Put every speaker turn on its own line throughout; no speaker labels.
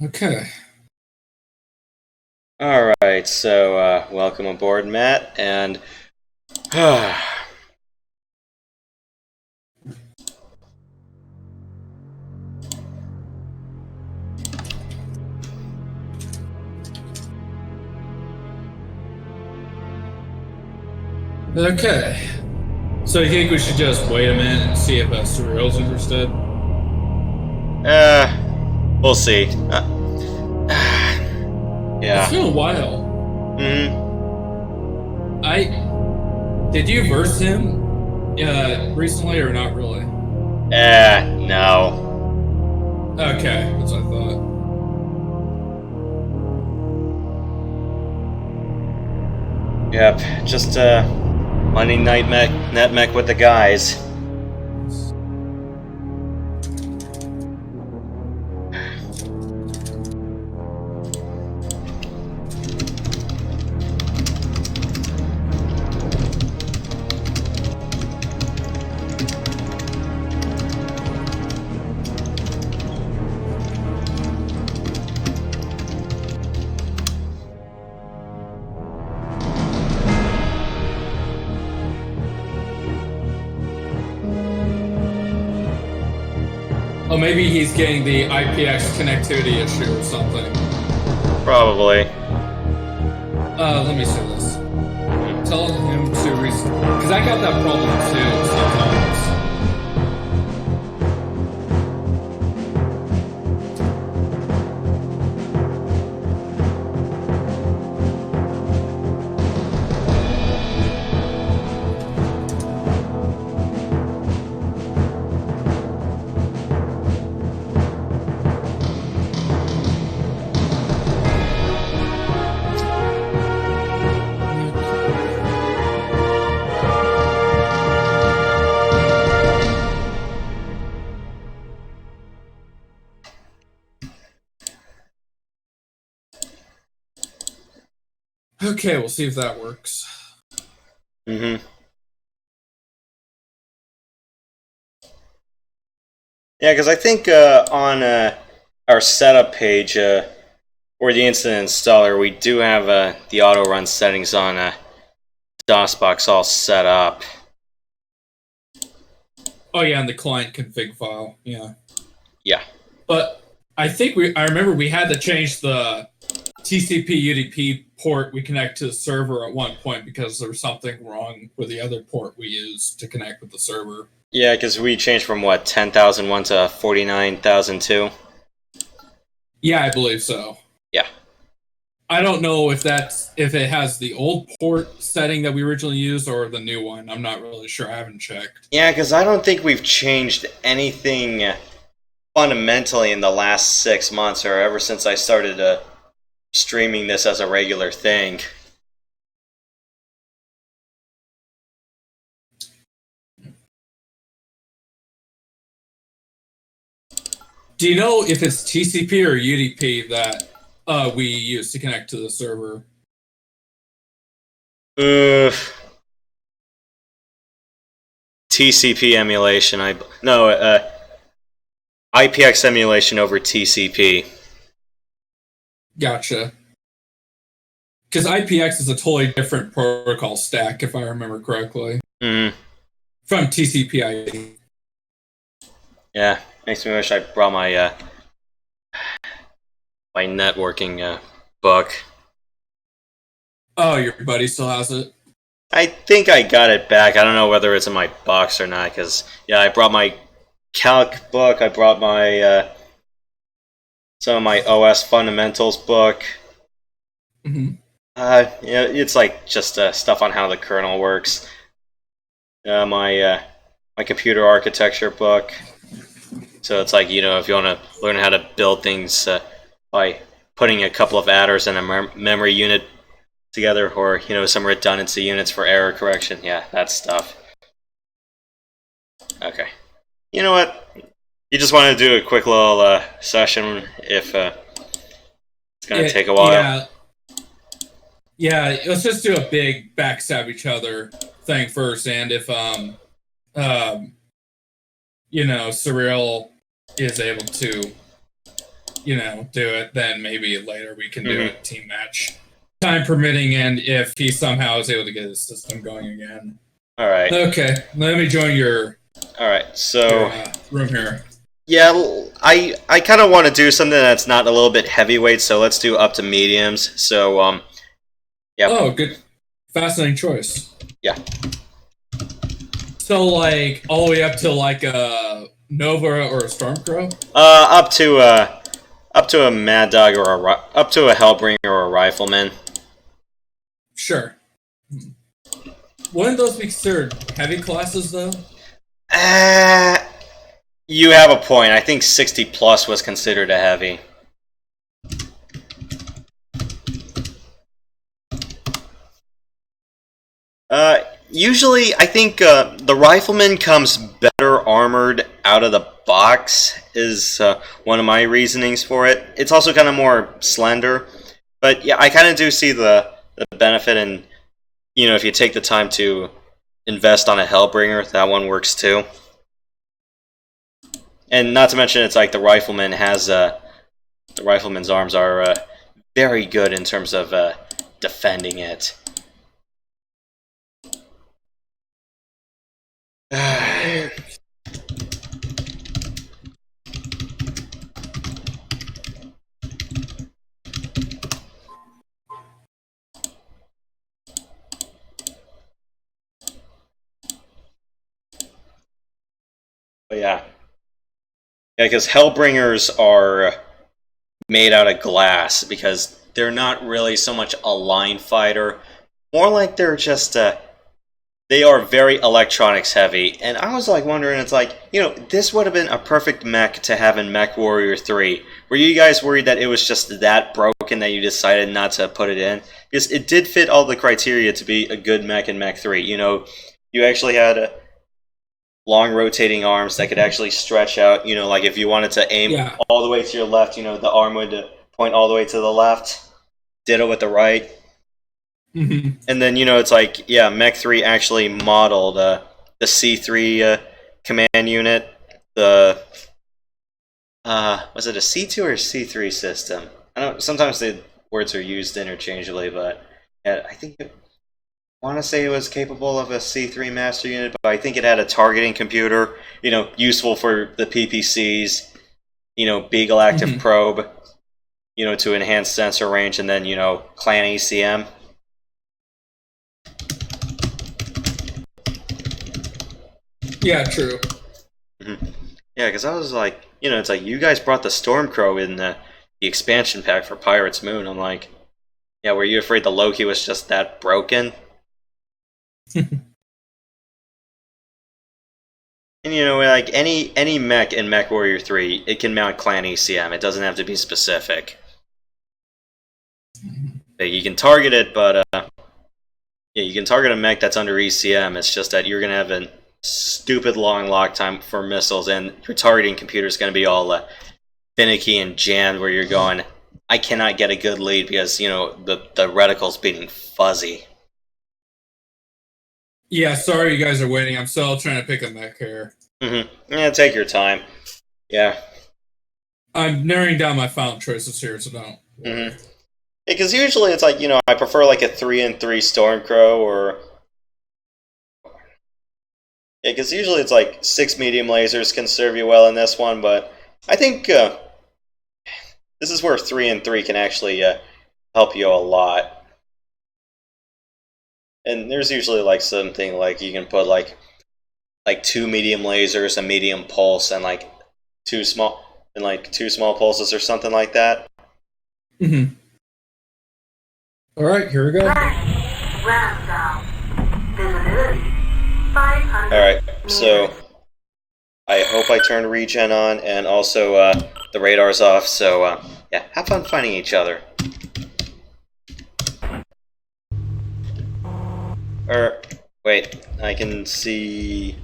Okay.
All right, so welcome aboard, Matt. And
Okay. So you think we should just wait a minute and see if Surreal's interested?
we'll see.
It's
Yeah.
been a while.
Hmm.
I did you verse him recently or not really?
No.
Okay, that's what I thought.
Yep. Just Monday night NetMech with the guys.
Oh, maybe he's getting the IPX connectivity issue or something.
Probably.
Let me see this. Tell him to restart because I got that problem too sometimes. Okay, we'll see if that works.
Hmm. Yeah, because I think on our setup page or the incident installer, we do have the auto run settings on DOSBox all set up.
Oh yeah, and the client config file. Yeah.
Yeah.
But I remember we had to change the TCP UDP port we connect to the server at one point because there was something wrong with the other port we used to connect with the server.
Yeah, because we changed from what 10,001 to 49,002.
Yeah, I believe so.
Yeah.
I don't know if it has the old port setting that we originally used or the new one. I'm not really sure. I haven't checked.
Yeah, because I don't think we've changed anything fundamentally in the last 6 months or ever since I started streaming this as a regular thing.
Do you know if it's TCP or UDP that we use to connect to the server?
Uh, TCP emulation. No, IPX emulation over TCP.
Gotcha. Because IPX is a totally different protocol stack, if I remember correctly,
Mm,
from TCP/IP.
yeah, makes me wish I brought my networking book.
Oh, your buddy still has it.
I think I got it back. I don't know whether it's in my box or not. Because yeah, I brought my calc book. I brought my some of my OS fundamentals book.
Mm-hmm.
Yeah, it's like just stuff on how the kernel works. My computer architecture book. So it's like if you want to learn how to build things by putting a couple of adders and a memory unit together, or some redundancy units for error correction. Yeah, that stuff. Okay. You know what? You just want to do a quick little session if it's gonna take a while.
Yeah, yeah. Let's just do a big backstab each other thing first, and if Surreal is able to do it, then maybe later we can do
Mhm.
a team match, time permitting, and if he somehow is able to get his system going again.
All right.
Okay, let me join your
All right. So
room here.
yeah, I kind of want to do something that's not a little bit heavyweight. So let's do up to mediums. So yeah.
Oh, good, fascinating choice.
Yeah.
So like all the way up to like a Nova or a Stormcrow.
Up to a Mad Dog or up to a Hellbringer or a Rifleman.
Sure. Wouldn't those be considered heavy classes though?
You have a point. I think 60 plus was considered a heavy. Usually, I think the Rifleman comes better armored out of the box, is one of my reasonings for it. It's also kind of more slender. But yeah, I kind of do see the benefit in, if you take the time to invest on a Hellbringer, that one works too. And not to mention, it's like the Rifleman has, the Rifleman's arms are very good in terms of defending it. But yeah, because Hellbringers are made out of glass because they're not really so much a line fighter, more like they're just they are very electronics heavy. And I was like wondering, it's like, this would have been a perfect mech to have in MechWarrior 3. Were you guys worried that it was just that broken that you decided not to put it in? Because it did fit all the criteria to be a good mech in Mech 3. You actually had long rotating arms that could actually stretch out. Like if you wanted to aim all the way to your left, the arm would point all the way to the left. Ditto with the right.
Mm-hmm.
And then, it's like, yeah, Mech 3 actually modeled the C3 command unit. The was it a C2 or C3 system? I don't. Sometimes the words are used interchangeably, but yeah, I want to say it was capable of a C3 master unit, but I think it had a targeting computer, useful for the PPCs, Beagle active probe, to enhance sensor range, and then, clan ECM.
Yeah, true.
Mm-hmm. Yeah, because I was like, it's like, you guys brought the Stormcrow in the expansion pack for Pirate's Moon. I'm like, yeah, were you afraid the Loki was just that broken? And like any mech in MechWarrior 3, it can mount clan ECM. It doesn't have to be specific. You can target it, but yeah, you can target a mech that's under ECM. It's just that you're gonna have a stupid long lock time for missiles, and your targeting computer is gonna be all finicky and jammed, where you're going, I cannot get a good lead because the reticle's being fuzzy.
Yeah, sorry you guys are waiting. I'm still trying to pick a mech here.
Yeah, take your time. Yeah.
I'm narrowing down my final choices here, so don't.
Because usually it's like, I prefer like a 3-3 Stormcrow or... Yeah, because usually it's like 6 medium lasers can serve you well in this one, but I think this is where 3-3 can actually help you a lot. And there's usually like something like you can put like 2 medium lasers, a medium pulse, and like two small pulses or something like that.
All right, here we go.
All right, so I hope I turned regen on, and also the radar's off. So yeah, have fun finding each other. Wait, I can see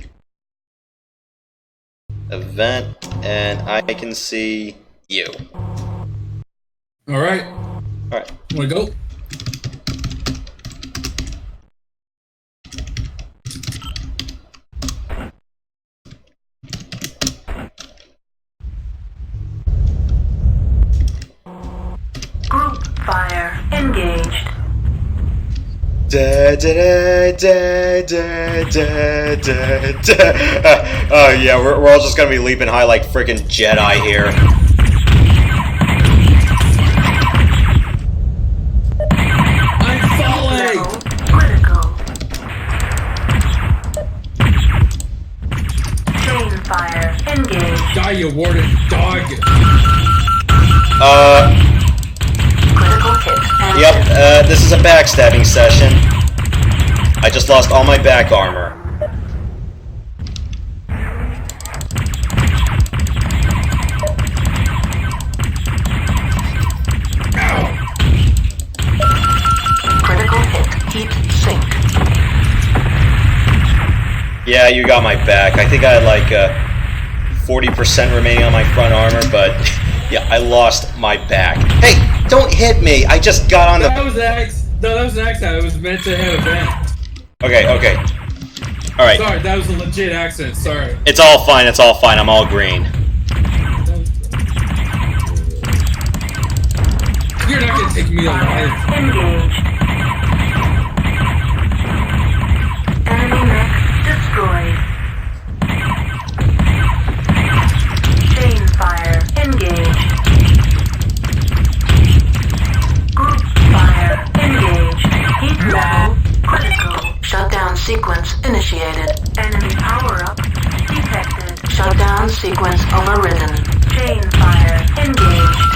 event, and I can see you.
All right.
Alright.
Wanna go?
fire engaged.
Oh yeah, we're all just gonna be leaping high like freaking Jedi here.
I'm falling!
Level critical. Chain fire engaged.
Die, you warden dog!
Critical hit.
Yep, this is a backstabbing session. I just lost all my back armor.
Critical hit. Heat sink.
Yeah, you got my back. I think I had like 40% remaining on my front armor, but yeah, I lost my back. Hey, don't hit me! I just got on the...
That was an accident. No, that was an accident. It was meant to hit a vent.
Okay. Alright.
Sorry, that was a legit accident. Sorry.
It's all fine, I'm all green.
You're not gonna take me alive.
Engaged. Enemy mech destroyed. Chain fire engaged. Group fire engaged. Heat level critical. Shutdown sequence initiated. Enemy power-up detected. Shutdown sequence overridden. Chain fire engaged.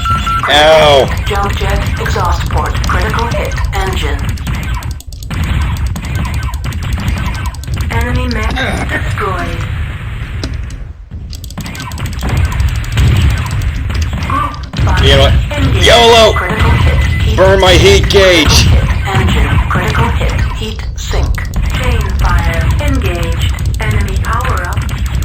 Ow!
Jump jet exhaust port. Critical hit engine. Enemy mech destroyed. Group fire
You know what?
engaged.
YOLO!
Critical hit. Heat
Burn my heat gauge!
hit engine. Critical hit. Heat sink. Chain fire engaged. Enemy power up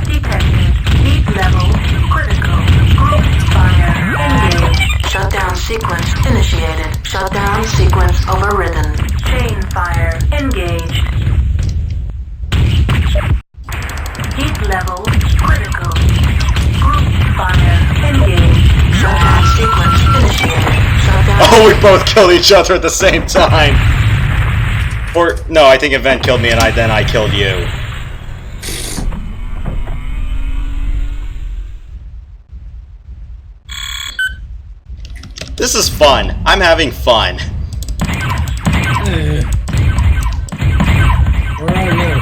detected. Heat level critical. Group fire engaged. Shutdown sequence initiated. Shutdown sequence overridden. Chain fire engaged. Heat level critical. Group fire engaged. Shutdown sequence initiated. Shutdown.
Oh, we both killed each other at the same time! Or, no, I think Event killed me and then I killed you. This is fun. I'm having fun.
Eh. Where are you?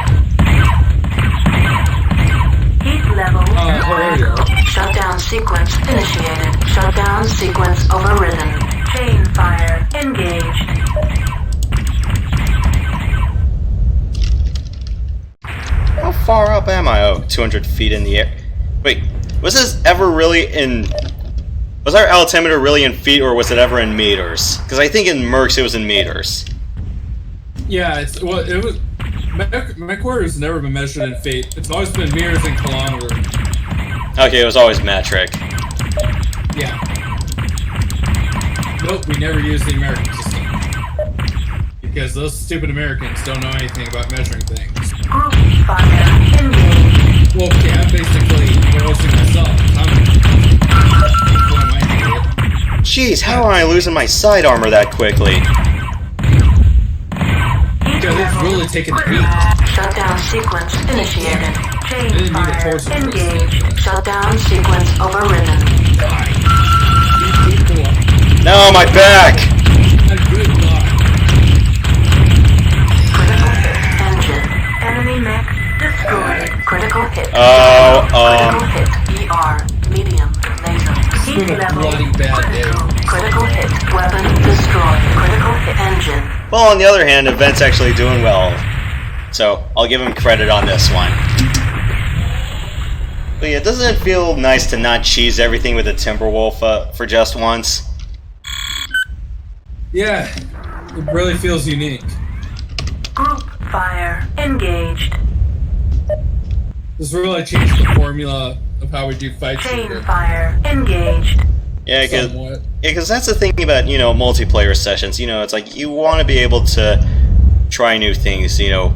Heat level
where are you?
critical. Shutdown sequence initiated. Shutdown sequence overridden. Chain fire engaged.
How far up am I? Oh, 200 feet in the air. Wait, was this ever really in... Was our altimeter really in feet, or was it ever in meters? Because I think in Mercs it was in meters.
Yeah, it was. MechWarrior's never been measured in feet. It's always been meters and kilometers.
Okay, it was always metric.
Yeah. Nope, we never used the American system. Because those stupid Americans don't know anything about measuring things.
Group fire engaged.
Well, okay, I'm basically roasting myself.
Jeez, how am I losing my side armor that quickly?
Because it's really taking the beat.
Shutdown sequence initiated. Chain
Didn't need a
fire
torso for this
engaged.
thing.
Shutdown sequence overridden.
Die. You people.
No, my back!
A good luck.
Critical hit engine. Enemy mech destroyed. Critical hit.
Oh,
Critical hit. ER. Medium. Laser.
It's been a bloody bad day.
Critical hit. Weapon destroyed. Critical hit engine.
Well, on the other hand, Event's actually doing well. So, I'll give him credit on this one. But yeah, doesn't it feel nice to not cheese everything with a Timberwolf for just once?
Yeah, it really feels unique.
Group fire engaged.
This really changed the formula of how we do fights.
Chain fire engaged.
Yeah,
Somewhat.
because that's the thing about, you know, multiplayer sessions. You know, it's like you want to be able to try new things, you know.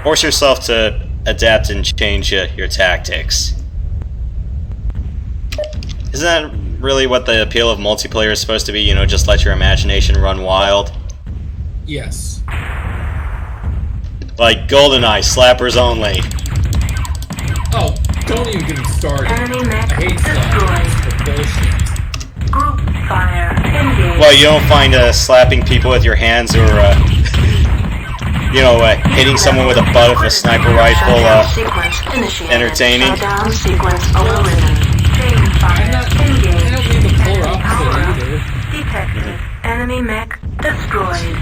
Force yourself to adapt and change your tactics. Isn't that really what the appeal of multiplayer is supposed to be? You know, just let your imagination run wild.
Yes.
Like GoldenEye, slappers only.
Oh, don't even get me started.
Enemy
I
mech
hate
destroyed.
bullshit.
Group fire engaged.
Well, you don't find slapping people with your hands or, you know, hitting someone with the butt of a sniper rifle entertaining.
Shutdown sequence overridden. Chain fire
I
engaged.
don't mean the polar
Enemy power
opposite
up
either.
detected. Enemy mech destroyed.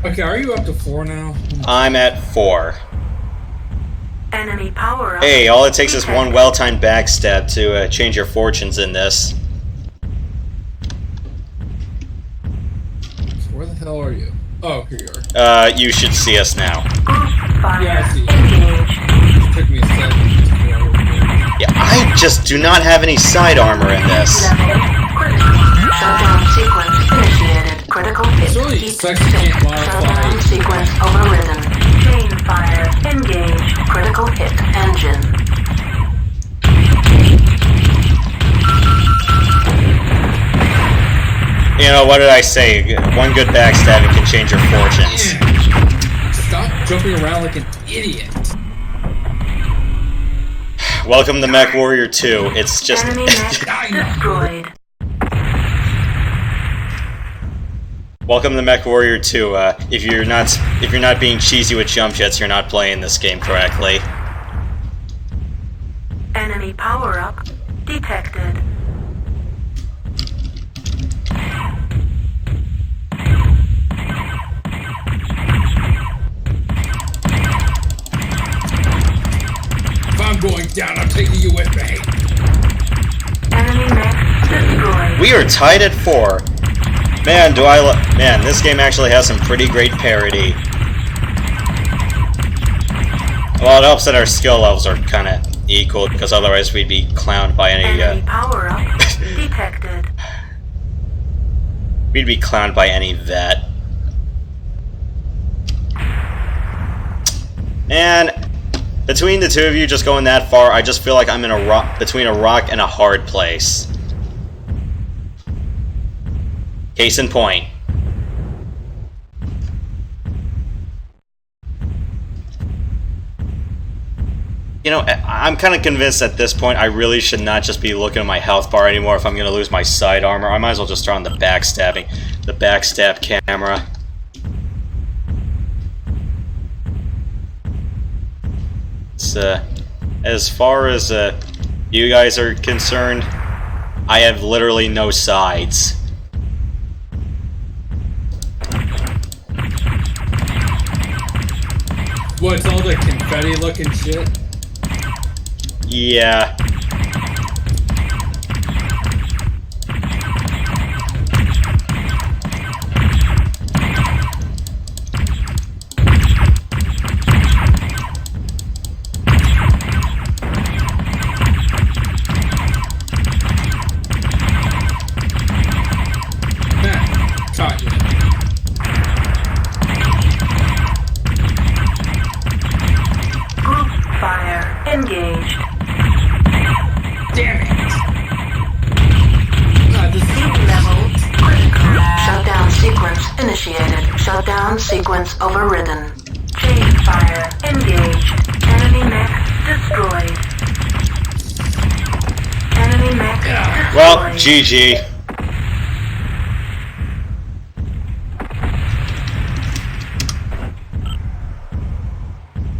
Okay, are you up to 4 now?
I'm at 4.
Enemy power up.
Hey, all it takes is one well-timed backstab to change your fortunes in this.
So where the hell are you? Oh, here you are.
You should see us now.
Group fire
Yeah, I see.
engaged.
It took me a second to get over here.
Yeah, I just do not have any side armor in this.
Level critical. Shutdown sequence initiated. Critical hit.
It's really
Heat
sucks you
sync.
can't modify.
Shutdown sequence overridden. Chain fire engaged. Critical hit engine.
You know, what did I say? One good backstabbing can change your fortunes.
Stop jumping around like an idiot.
Welcome to MechWarrior 2. It's just...
Enemy mech destroyed.
Welcome to MechWarrior 2. If you're not being cheesy with jump jets, you're not playing this game correctly.
Enemy power up detected.
If I'm going down, I'm taking you with me.
Enemy mech destroyed.
We are tied at 4. Man, man, this game actually has some pretty great parity. Well, it helps that our skill levels are kind of equal, because otherwise we'd be clowned by any,
Enemy power up detected.
we'd be clowned by any vet. And between the two of you just going that far, I just feel like I'm in between a rock and a hard place. Case in point. You know, I'm kind of convinced at this point I really should not just be looking at my health bar anymore if I'm going to lose my side armor. I might as well just turn on the backstab camera. It's, as far as you guys are concerned, I have literally no sides.
What, it's all the confetti looking shit?
Yeah.
Caught you.
Group fire engaged.
Damn it! This
Heat level critical. Shutdown sequence initiated. Shutdown sequence overridden. Chain fire engaged. Enemy mech destroyed. Enemy mech destroyed.
Well, GG.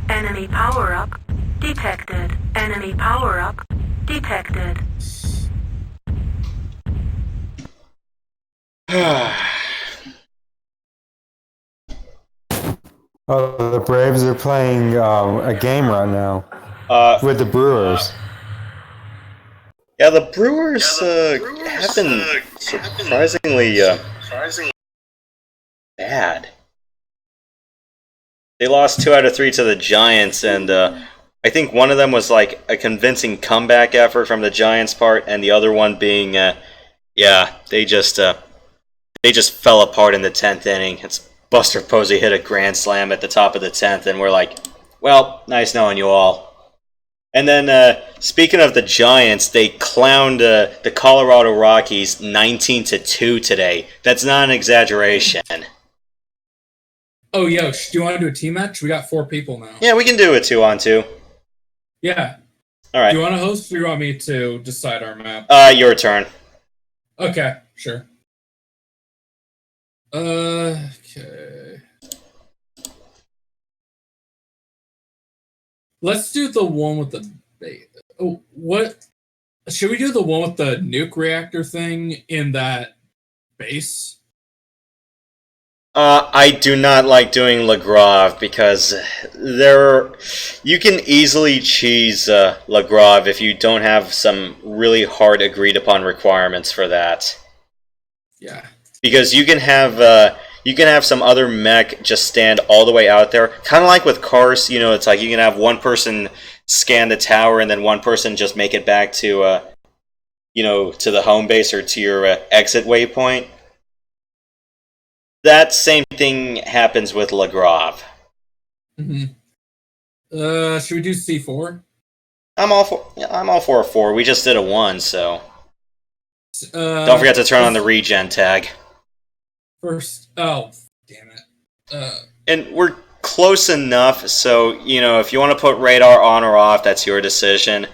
Enemy power up detected. Enemy power up detected.
Oh, the Braves are playing a game right now with the Brewers.
Yeah, the Brewers have been surprisingly bad. They lost 2 out of 3 to the Giants, and I think one of them was like a convincing comeback effort from the Giants' part, and the other one being, they just fell apart in the 10th inning. It's Buster Posey hit a grand slam at the top of the 10th, and we're like, well, nice knowing you all. And then, speaking of the Giants, they clowned the Colorado Rockies 19-2 today. That's not an exaggeration.
Oh, yo, do you want to do a team match? We got 4 people now.
Yeah, we can do a 2-on-2.
Yeah.
All right.
Do you want to host or you want me to decide our map?
Your turn.
Okay, sure. Okay. Let's do the one with the... Oh, what? Should we do the one with the nuke reactor thing in that base?
I do not like doing Lagrave because you can easily cheese Lagrave if you don't have some really hard agreed upon requirements for that.
Yeah.
Because you can have some other mech just stand all the way out there, kind of like with cars. You know, it's like you can have one person scan the tower and then one person just make it back to to the home base or to your exit waypoint. That same thing happens with Lagrave.
Mm-hmm. Should we do C4?
I'm all for a 4. We just did a 1, so don't forget to turn on the regen tag.
First, oh damn it!
And we're close enough, so if you want to put radar on or off, that's your decision.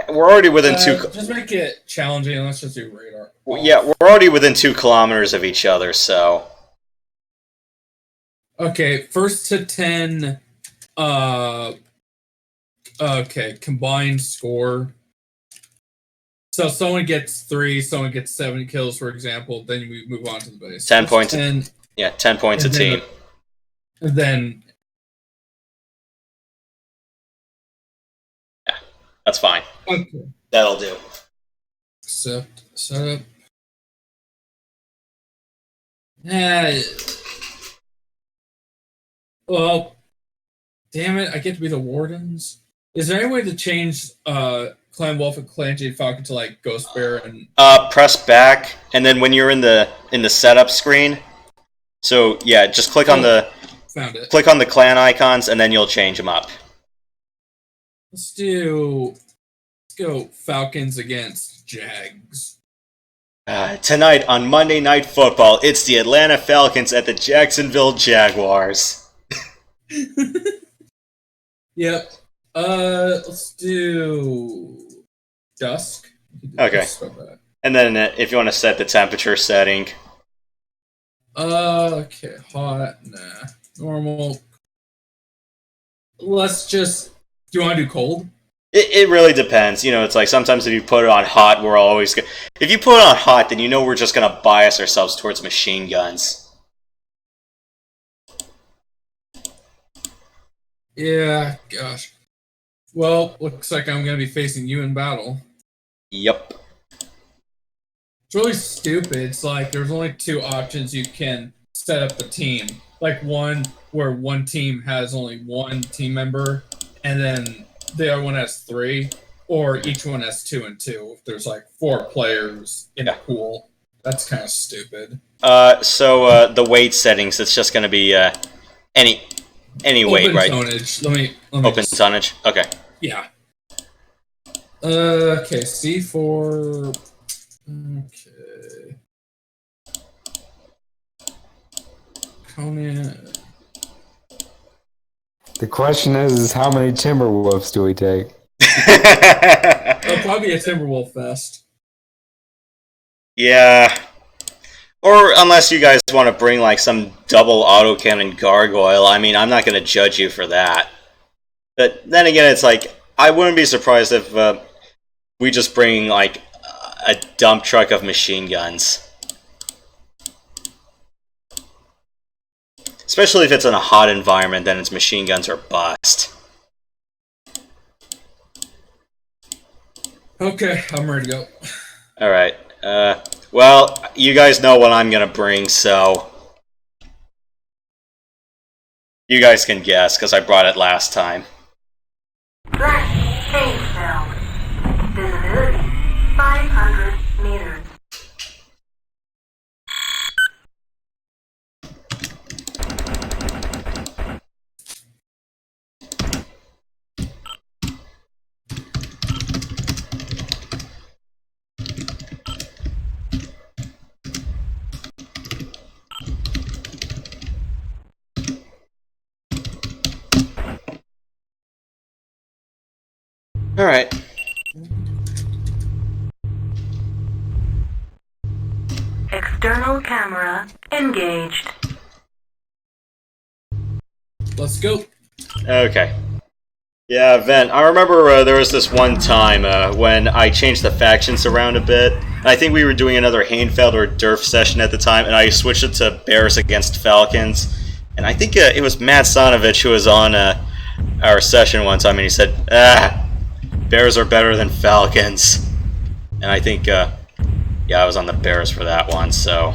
We're already within 2.
Just make it challenging. Let's just do radar.
Yeah, we're already within 2 kilometers of each other, so.
Okay, first to 10. Okay, combined score. So someone gets 3, someone gets 7 kills, for example. Then we move on to the base.
10 points.
10.
Yeah, 10 points a team.
And then.
Yeah, that's fine.
Okay.
That'll do.
Set up. Well, damn it! I get to be the wardens. Is there any way to change Clan Wolf and Clan Jade Falcon to like Ghost Bear and?
Press back, and then when you're in the setup screen, so yeah, just click on the clan icons, and then you'll change them up.
Let's go Falcons against Jags.
Tonight on Monday Night Football, it's the Atlanta Falcons at the Jacksonville Jaguars.
Yep. Let's do dusk.
Okay. And then if you want to set the temperature setting.
Okay, hot, nah. Normal. Let's just... Do you want to do cold?
It really depends. It's like sometimes if you put it on hot, we're always... If you put it on hot, then we're just going to bias ourselves towards machine guns.
Yeah, gosh. Well, looks like I'm going to be facing you in battle.
Yep.
It's really stupid. It's like there's only 2 options you can set up the team. Like one where one team has only 1 team member, and then the other one has 3, or each one has 2 and 2. If there's like 4 players in a pool, that's kind of stupid.
So the weight settings, it's just going to be any weight, right?
Tonnage. Let me
open tonnage. Okay.
Yeah. Okay. C4. Okay. Conan.
The question is how many Timberwolves do we take?
It'll probably be a Timberwolf fest.
Yeah. Or unless you guys want to bring like some double autocannon gargoyle, I mean, I'm not going to judge you for that. But then again, it's like, I wouldn't be surprised if we just bring like a dump truck of machine guns. Especially if it's in a hot environment, then its machine guns are bust.
Okay, I'm ready to go.
Alright. Well, you guys know what I'm gonna bring, so... You guys can guess, because I brought it last time.
Flash change cell. Visibility 500 meters.
Alright.
External camera engaged.
Let's go.
Okay. Yeah, Vent, I remember there was this one time when I changed the factions around a bit. I think we were doing another Hainfeld or Durf session at the time, and I switched it to Bears against Falcons. And I think it was Matt Sonovich who was on our session one time, and he said, Bears are better than Falcons. And I think, yeah, I was on the Bears for that one, so...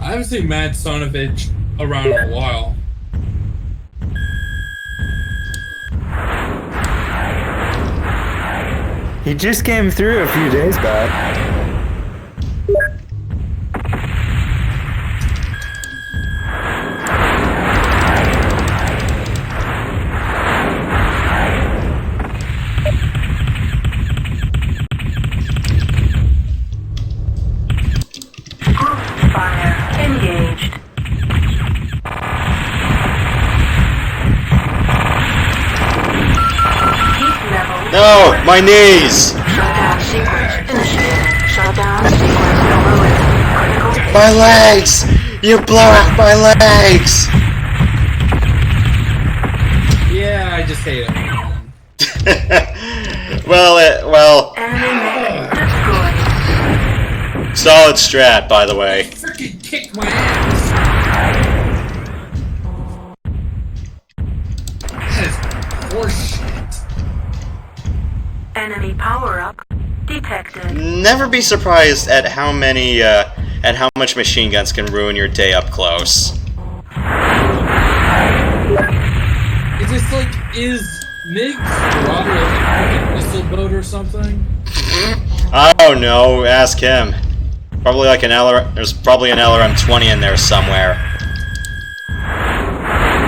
I haven't seen Matt Sonovich around in a while.
He just came through a few days back.
No! My knees!
Shutdown sequence initiated. Shutdown sequence overridden.
My legs! You blow out my legs!
Yeah, I just hate it.
well...
Enemy destroyed.
Solid strat, by the way.
Freaking kick my ass! That is horseshit.
Enemy power-up detected.
Never be surprised at how many, at how much machine guns can ruin your day up close.
Is this like, is MiG's Marauder like a missile boat or something?
I don't know, ask him. Probably like an there's probably an LRM-20 in there somewhere.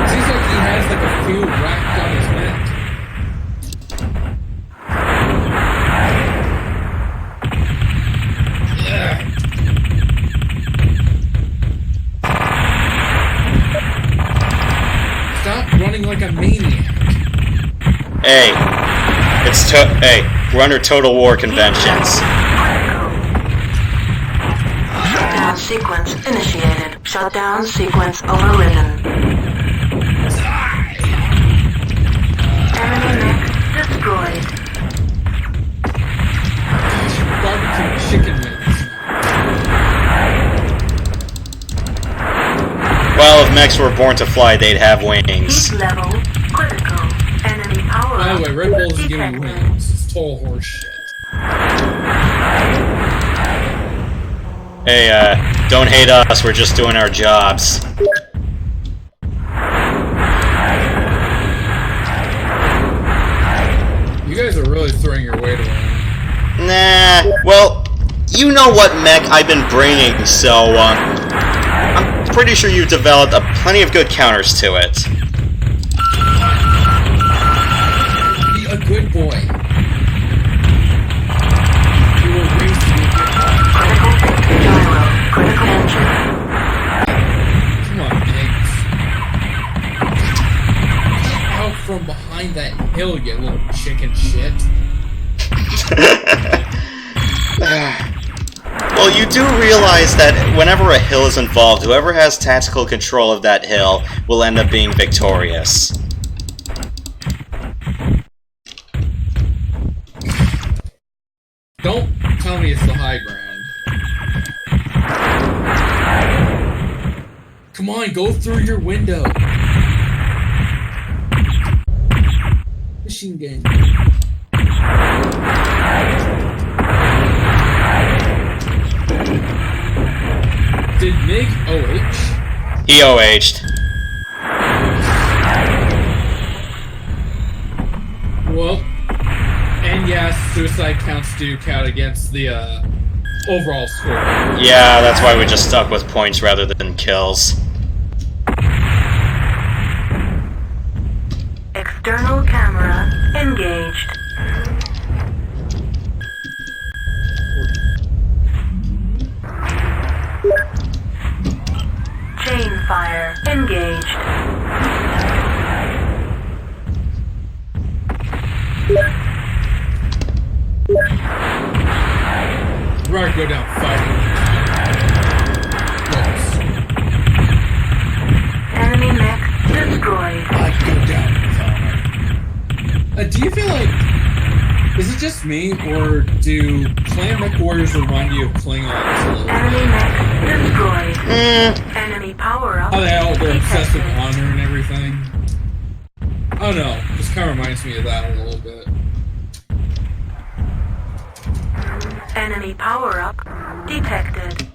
Seems like he has like a few wrapped on his neck. Stop running like a maniac.
Hey, hey, we're under Total War conventions.
Shutdown sequence initiated. Shutdown sequence overridden. Enemy mech destroyed.
Barbecue chicken wings.
Well, if mechs were born to fly, they'd have wings.
Heat level critical. Enemy power.
By the way, Red Bull's giving wings. It's total horse shit.
Hey, don't hate us, we're just doing our jobs.
You guys are really throwing your weight around.
Nah, well, you know what mech I've been bringing, so, I'm pretty sure you've developed plenty of good counters to it.
Be a good boy. You will raise to be a good boy.
Critical engine.
Come on, Biggs. Out from behind that hill, you little chicken shit.
Well, you do realize that whenever a hill is involved, whoever has tactical control of that hill will end up being victorious.
Don't tell me it's the high ground. Come on, go through your window. Machine gun. Did MiG OH?
He OH'd.
Well, and yes, suicide counts do count against the overall score.
Yeah, that's why we just stuck with points rather than kills.
External camera engaged. Chain fire engaged.
we're about to go down fighting.
Enemy mech destroyed.
I'd go down. Do you feel like... Is it just me, or do Clan MechWarriors remind you of Klingons a little bit?
Enemy mech destroyed. Enemy power-up.
How they all their obsessive honor and everything. I don't know. Just kind of reminds me of that a little bit.
Enemy power-up detected.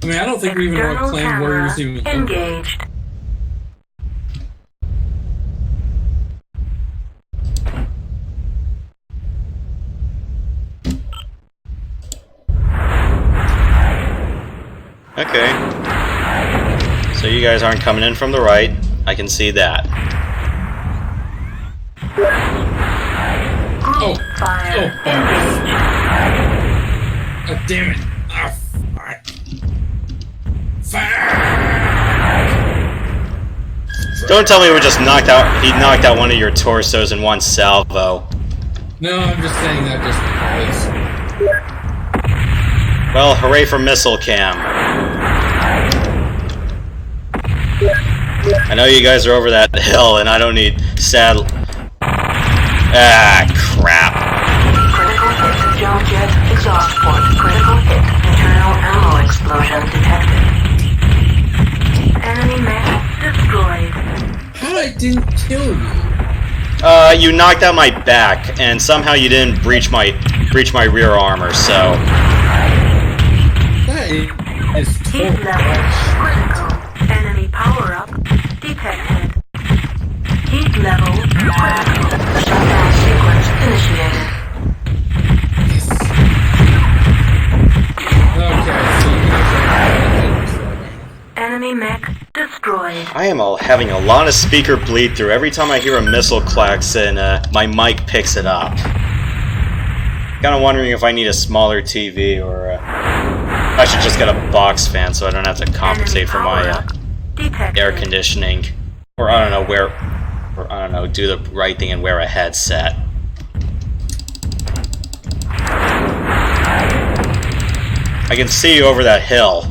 I mean, I don't think we even know what Clan Warriors even look like.
Engaged.
Okay. So you guys aren't coming in from the right. I can see that.
Oh.
Fire.
Oh, oh. Oh, damn it. Ah, fire. Fire.
Don't tell me we just knocked out. He knocked out one of your torsos in one salvo.
No, I'm just saying that just because.
Well, hooray for missile cam. I know you guys are over that hill, and I don't need sad. Ah, crap.
Critical hit. Jump jet exhaust port. Critical hit. Internal ammo explosion detected. Enemy mech destroyed.
How I didn't kill you?
You knocked out my back, and somehow you didn't breach my rear armor. So
That is
Heat level critical. Enemy power up detected. Heat level critical. Shutdown sequence initiated.
Okay, so you guys are...
Enemy mech destroyed.
I am having a lot of speaker bleed through. Every time I hear a missile klaxon, my mic picks it up. Kind of wondering if I need a smaller TV or I should just get a box fan so I don't have to compensate for my air conditioning. Or I don't know, do the right thing and wear a headset. I can see you over that hill.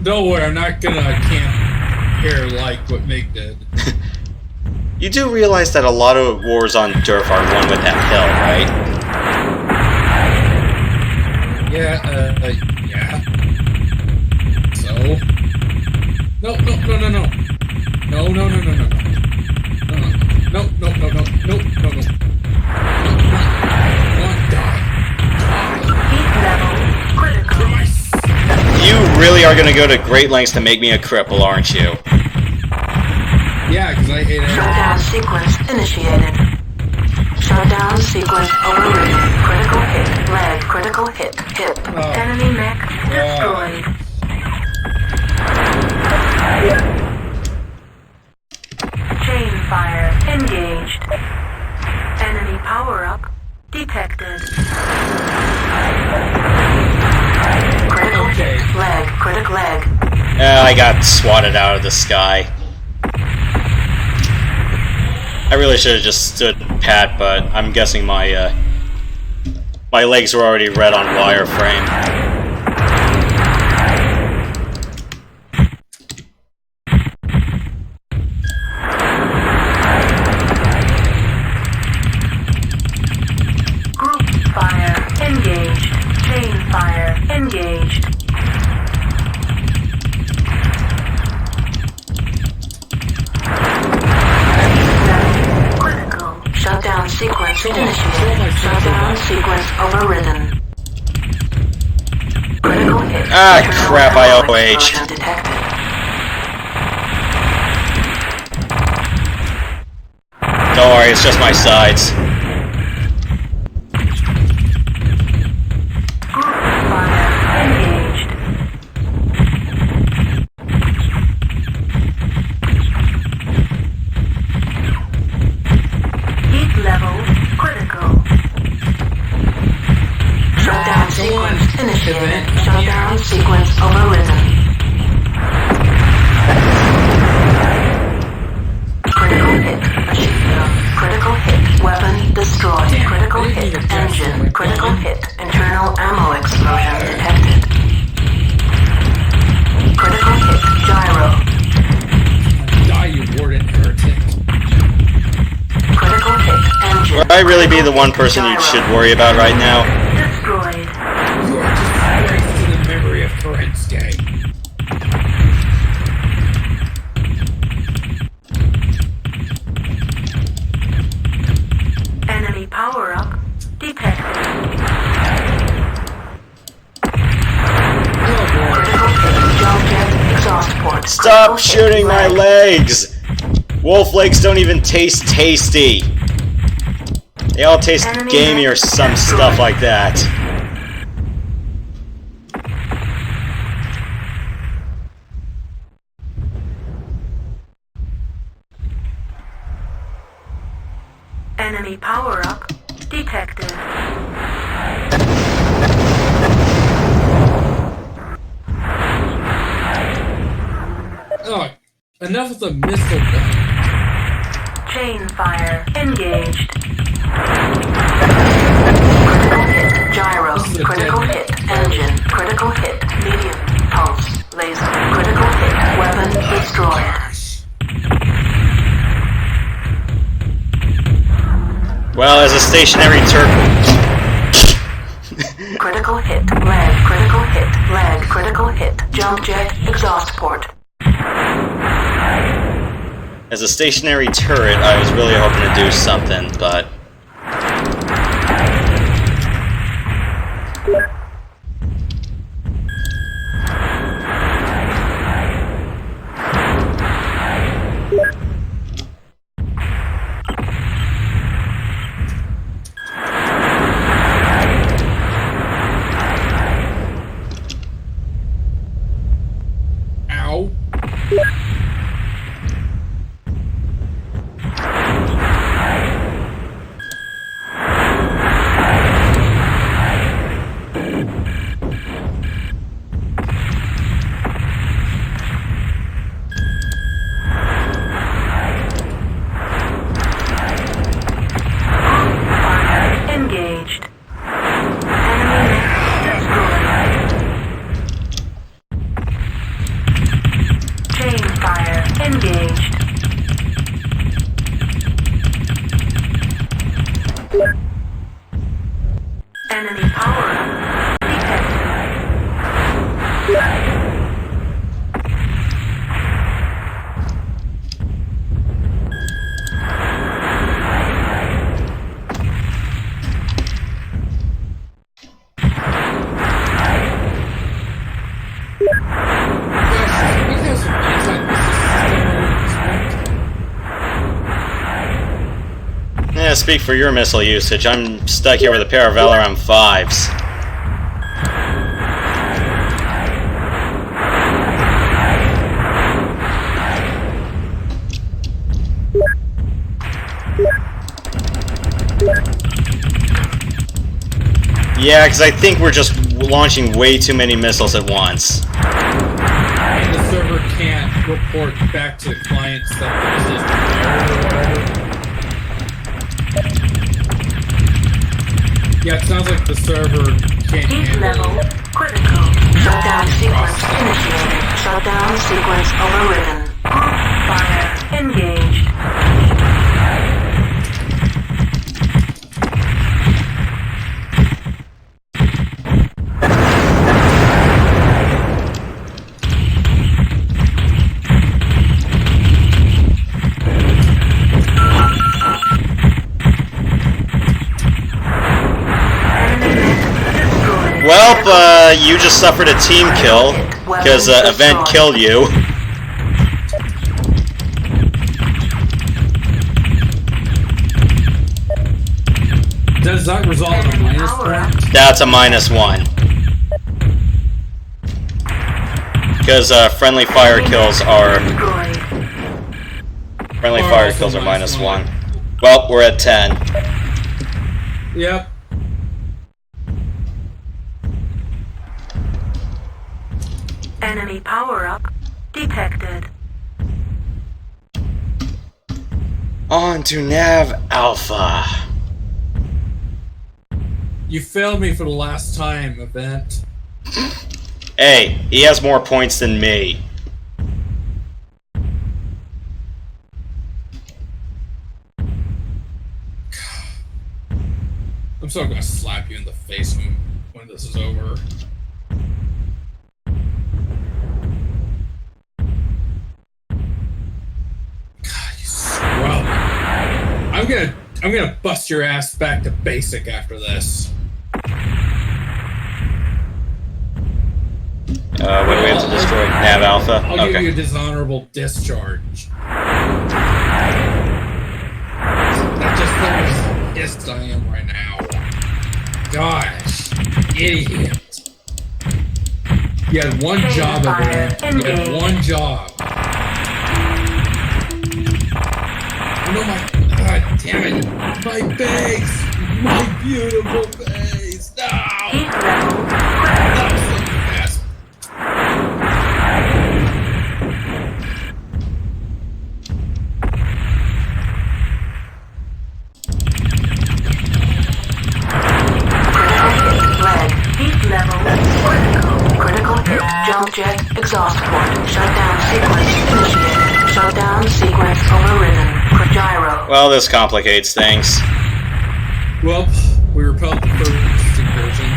Don't worry, I'm not gonna camp here like what Meg did.
You do realize that a lot of wars on Durf are won with that hill, right?
Yeah, yeah. So? No.
You really are gonna go to great lengths to make me a cripple, aren't you?
Yeah, because I hate it.
Shutdown sequence initiated. Shutdown sequence overridden. Critical hit. Lag. Critical hit. Hit. Enemy mech destroyed. Chain fire engaged. Enemy power up detected. Critical hit. Lag. Critic lag.
I got swatted out of the sky. I really should have just stood pat, but I'm guessing my my legs were already red on wireframe.
Group fire engaged. Chain fire engaged. Shutdown sequence initiated. Shutdown sequence overridden. Critical hit.
Ah, crap, IOH.
Detected.
Don't worry, it's just my sides.
Group fire engaged. Heat level critical. Shutdown sequence initiated. Shutdown sequence overridden. Critical hit.
I really be the one person you should worry about right now?
Destroyed.
You are disgraced to the memory of Kerensky.
Enemy power-up detected. Critical hit. Jump jet exhaust port.
Stop
Critical
shooting
hit.
my legs! Wolf legs don't even taste tasty. They all taste
Enemy
gamey or
mech
some
destroyed.
stuff like that.
Enemy power-up detected.
Oh, enough of the missile gun.
Chain fire engaged. Critical hit. Gyro.
This is a
Critical
dead
hit. Engine. Critical hit. Medium. Pulse. Laser. Critical hit. Weapon destroyed.
Well, as a stationary turret.
Critical hit. Lag. Critical hit. Lag. Critical hit. Jump jet exhaust port.
As a stationary turret, I was really hoping to do something, but...
Ow.
Fire engaged. Enemy mech destroyed. Chain fire engaged. Enemy power detected.
Yes, we have some anti-missile systems.
Yeah, speak for your missile usage. I'm stuck here with a pair of LRM 5s. Yeah, because I think we're just launching way too many missiles at once.
And the server can't report back to the clients that the system error or whatever. Yeah, it sounds like the server can't
Heat
handle
level critical. Shutdown sequence initiated. Shutdown sequence overridden. Fire engaged.
Well, you just suffered a team kill, because Event killed you.
Does that result in a minus point?
That's a -1. Because friendly fire kills are... Friendly
Or
fire
also
kills are
-1.
-1. Well, we're at 10.
Yep.
Enemy power-up detected.
On to Nav Alpha.
You failed me for the last time, Event.
Hey, he has more points than me.
still gonna slap you in the face when this is over. God, you scrub. I'm gonna bust your ass back to basic after this.
When we have to destroy Nav Alpha?
I'll give you a dishonorable discharge. That just how pissed I am right now. Gosh, idiot. You had one job over there. You had one job. No, God damn it. My base! My beautiful base! No! That was so fast.
Heat level critical hit. Jump jet exhaust port. Shutdown sequence initiated. Shutdown sequence overridden. Gyro.
Well, this complicates things.
Well, we repelled the first incursion.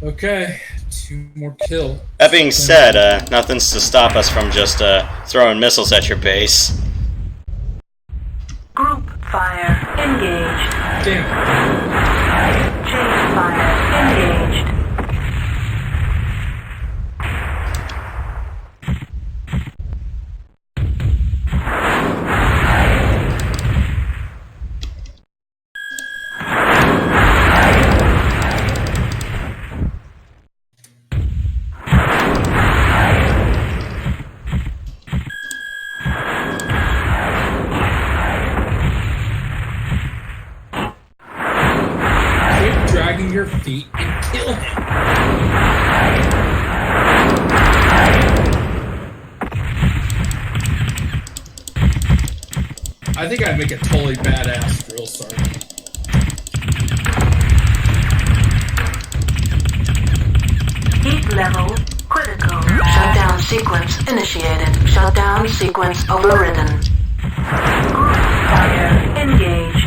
Okay, 2 more kill.
That being said, nothing's to stop us from just throwing missiles at your base.
Group fire engaged.
Damn.
Chain fire engaged.
Your feet and kill him. I think I'd make a totally badass drill sergeant.
Heat level critical. Shutdown sequence initiated. Shutdown sequence overridden. Group fire engaged.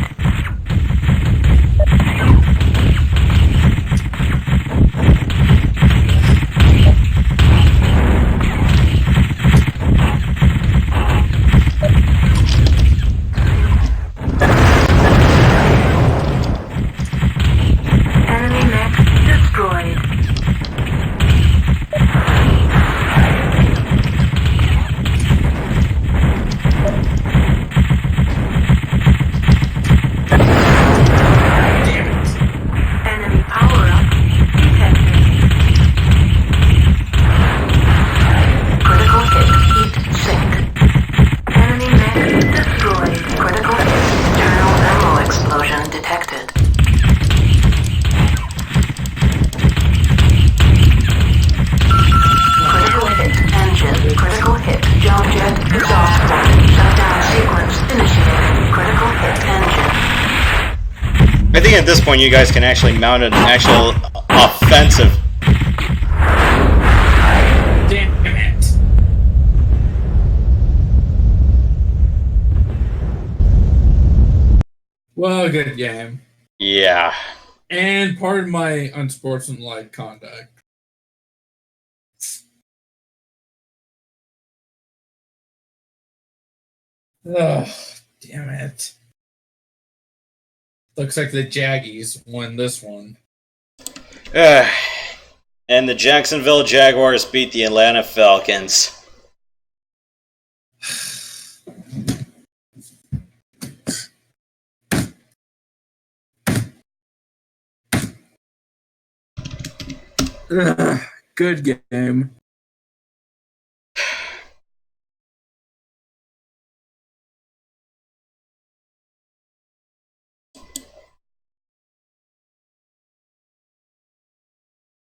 I think at this point you guys can actually mount an actual offensive.
Damn it. Well, good game.
Yeah.
And pardon my unsportsmanlike conduct. Ugh, damn it. Looks like the Jaggies won this one.
And the Jacksonville Jaguars beat the Atlanta Falcons.
Good game.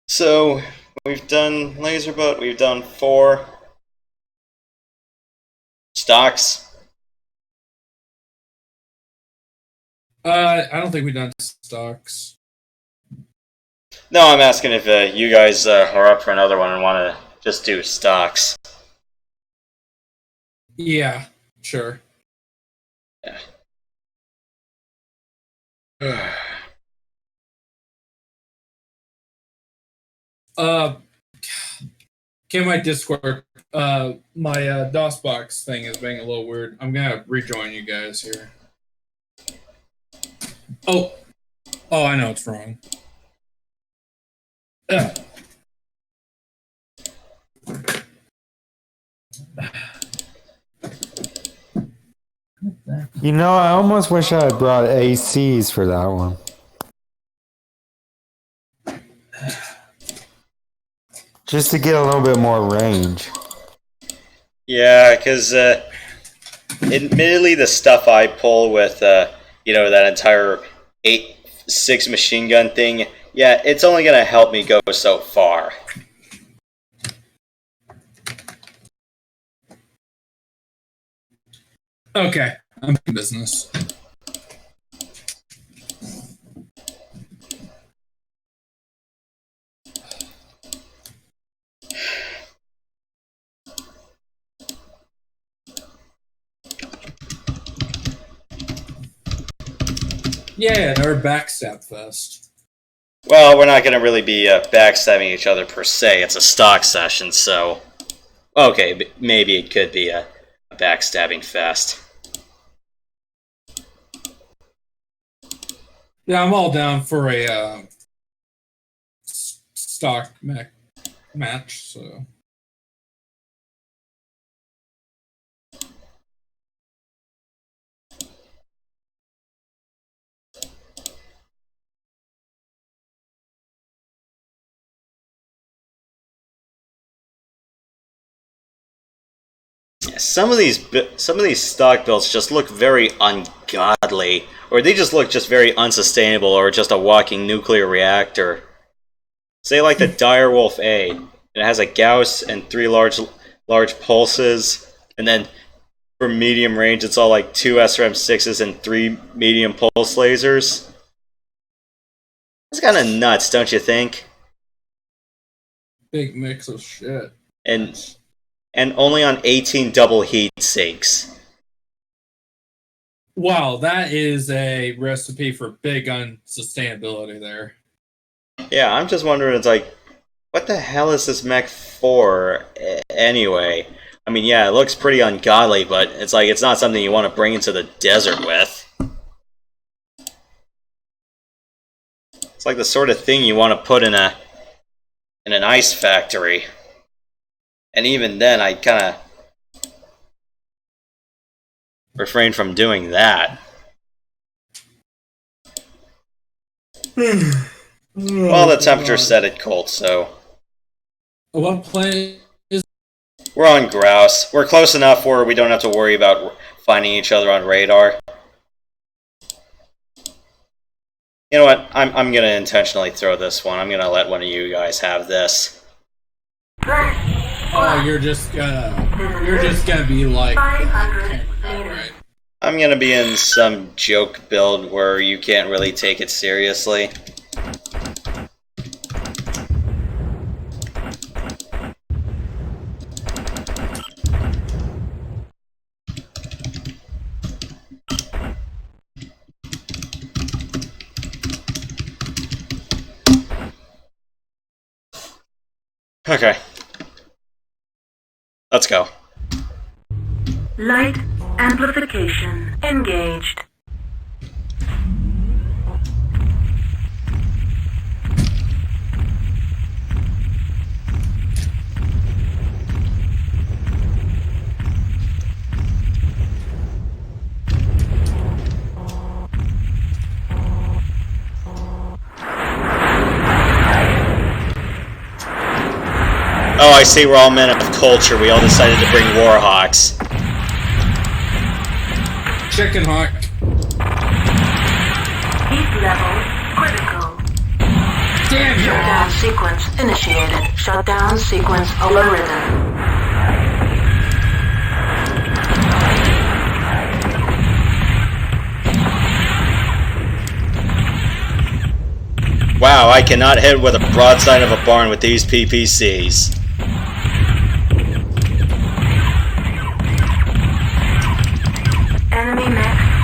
So, we've done laser boat, we've done 4 stocks.
I don't think we've done stocks.
No, I'm asking if you guys are up for another one and want to just do stocks.
Yeah, sure.
Yeah.
Can my Discord, my DOSBox thing is being a little weird. I'm gonna rejoin you guys here. Oh, I know it's wrong.
You know, I almost wish I had brought ACs for that one. Just to get a little bit more range.
Yeah, because admittedly, the stuff I pull with, that entire 8.6 machine gun thing, yeah, it's only going to help me go so far.
Okay, I'm in business. Yeah, they're backstab fest.
Well, we're not going to really be backstabbing each other per se. It's a stock session, so... Okay, maybe it could be a backstabbing fest.
Yeah, I'm all down for a stock mech match, so...
Some of these stock builds just look very ungodly, or they just look just very unsustainable, or just a walking nuclear reactor. Say like the Direwolf A, and it has a Gauss and 3 large pulses, and then for medium range it's all like 2 SRM-6s and 3 medium pulse lasers. It's kind of nuts, don't you think?
Big mix of shit.
And only on 18 double heat sinks.
Wow, that is a recipe for big unsustainability there.
Yeah, I'm just wondering, it's like, what the hell is this mech for anyway? I mean, yeah, it looks pretty ungodly, but it's like, it's not something you want to bring into the desert with. It's like the sort of thing you want to put in an ice factory. And even then, I kind of refrain from doing that. Well, the temperature set it cold, so...
What planet is...
We're on Grouse. We're close enough where we don't have to worry about finding each other on radar. You know what? I'm gonna intentionally throw this one. I'm gonna let one of you guys have this.
Oh, you're just gonna be like... Alright.
I'm gonna be in some joke build where you can't really take it seriously. Okay. Let's go.
Light amplification engaged.
Oh, I see, we're all men of culture. We all decided to bring Warhawks.
Chicken Hawk.
Heat level critical.
Damn you!
Shutdown sequence initiated. Shutdown sequence overridden.
Wow, I cannot hit with a broadside of a barn with these PPCs.
Enemy mech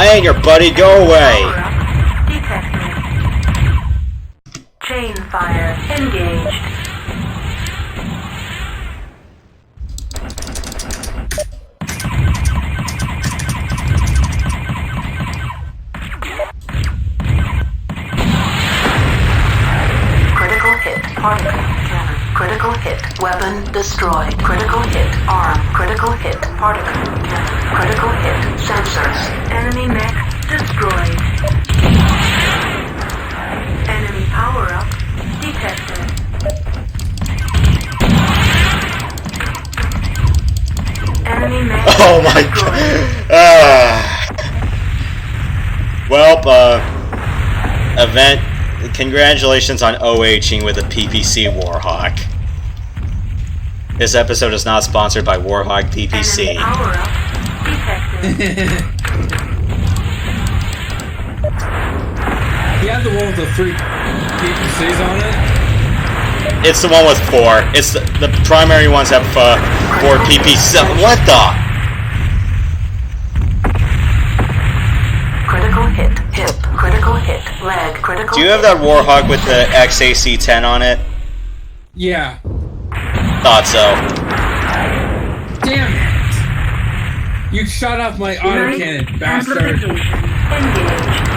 I ain't your buddy, go away!
Power-up detected. Chain fire engaged. Critical hit particle cannon. Critical hit weapon destroyed. Critical hit arm. Critical hit particle cannon. Critical hit sensors. Enemy mech destroyed. Enemy power-up detected. Enemy mech
Oh my
destroyed.
god. Well, event. Congratulations on OHing with a PPC Warhawk. This episode is not sponsored by Warhawk PPC.
Enemy power-up detected.
You have the one with the 3 PPCs on it?
It's the one with 4. It's the primary ones have 4 PPC. What the?
Critical hit hip. Critical hit leg. Critical
Do you have that Warhawk with the XAC-10 on it?
Yeah.
Thought so.
Damn it! You shot off my autocannon, bastard!
Amplification engaged.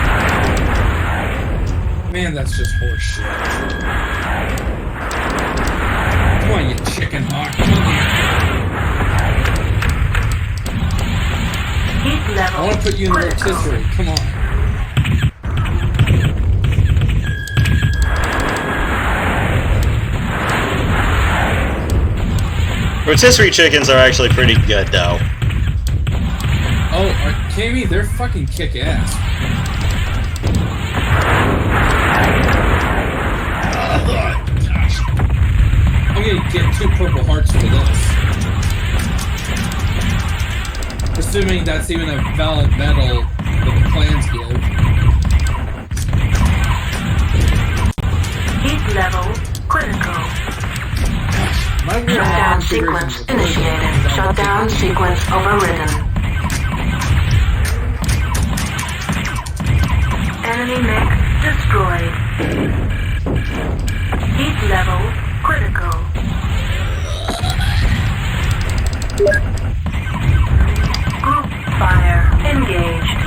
Man, that's just horse shit. Come on, you chicken hawk. Come here.
Heat level
I want to put you in the
critical.
rotisserie. Come on.
Rotisserie chickens are actually pretty good, though.
Oh, Jamie, they're fucking kick-ass. Gosh. I'm gonna get 2 purple hearts for this. Assuming that's even a valid medal that the clans give.
Heat level critical.
My
Shutdown sequence initiated. Shutdown sequence overridden. Enemy mech destroyed. Heat level critical. Group fire engaged.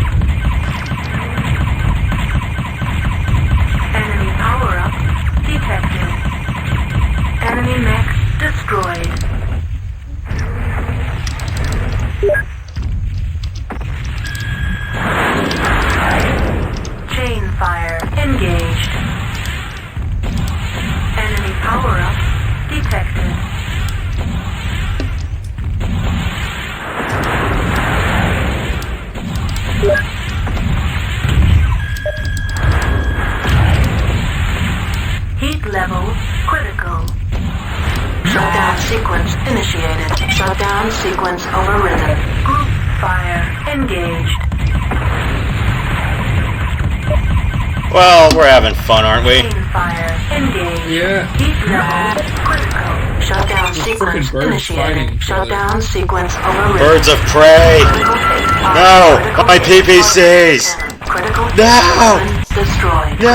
Enemy power-up detected. Enemy mech destroyed. Chain fire engaged. Enemy power-up detected. Heat level critical. Shutdown sequence initiated. Shutdown sequence overridden. Group fire engaged.
Well, we're having fun, aren't we?
Chain fire engaged.
Yeah.
Heat level critical. Shutdown sequence
Frickin' birds fighting
initiated.
each other.
Shutdown sequence overridden.
Birds of prey!
Critical hit.
No!
Critical
My
hit.
PPCs!
Critical hit.
No!
Weapon destroyed.
No!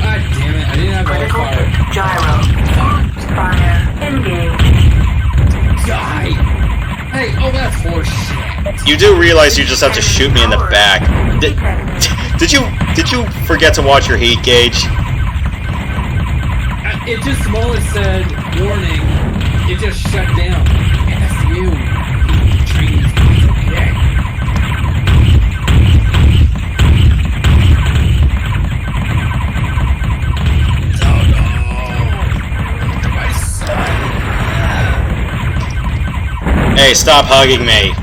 God damn it, I didn't have all
Critical
fire.
hit. Gyro. Fire engaged.
Die! Hey, oh, that's horse shit.
You do realize you just have to shoot me in the back. Did you forget to watch your heat gauge?
It just, while it said warning, it just shut down. F you. Chinese people. Yeah. Oh no. My son.
Hey, stop hugging me.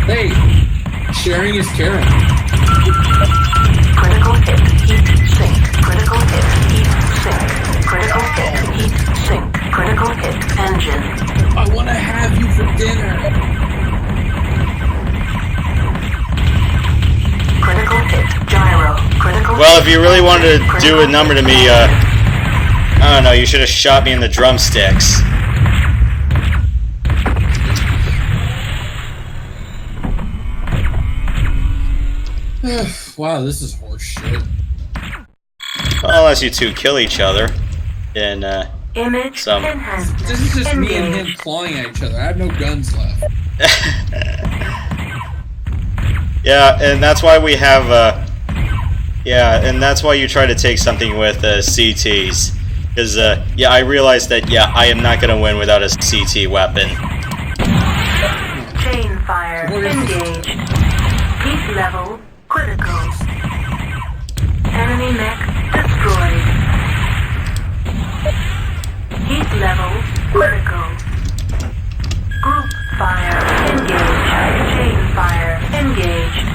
Hey, sharing is caring.
Critical hit. Heat sink. Critical hit. Heat sink. Critical hit. Heat sink. Critical hit. Engine.
I want to have you for dinner.
Critical hit. Gyro. Critical
Well,
hit.
if you really wanted to do
Critical
a number to me, I don't know, you should have shot me in the drumsticks.
Wow, this is horseshit.
Well, unless you two kill each other, then
Image
some.
enhancement
This is just me and him
engaged.
clawing at each other. I have no guns left.
Yeah, and that's why we have. Yeah, and that's why you try to take something with CTs. Because, yeah, I realized that, yeah, I am not going to win without a CT weapon.
Chain fire engaged. Heat level critical. Enemy mech destroyed. Heat level critical. Group fire engaged. Chain fire engaged.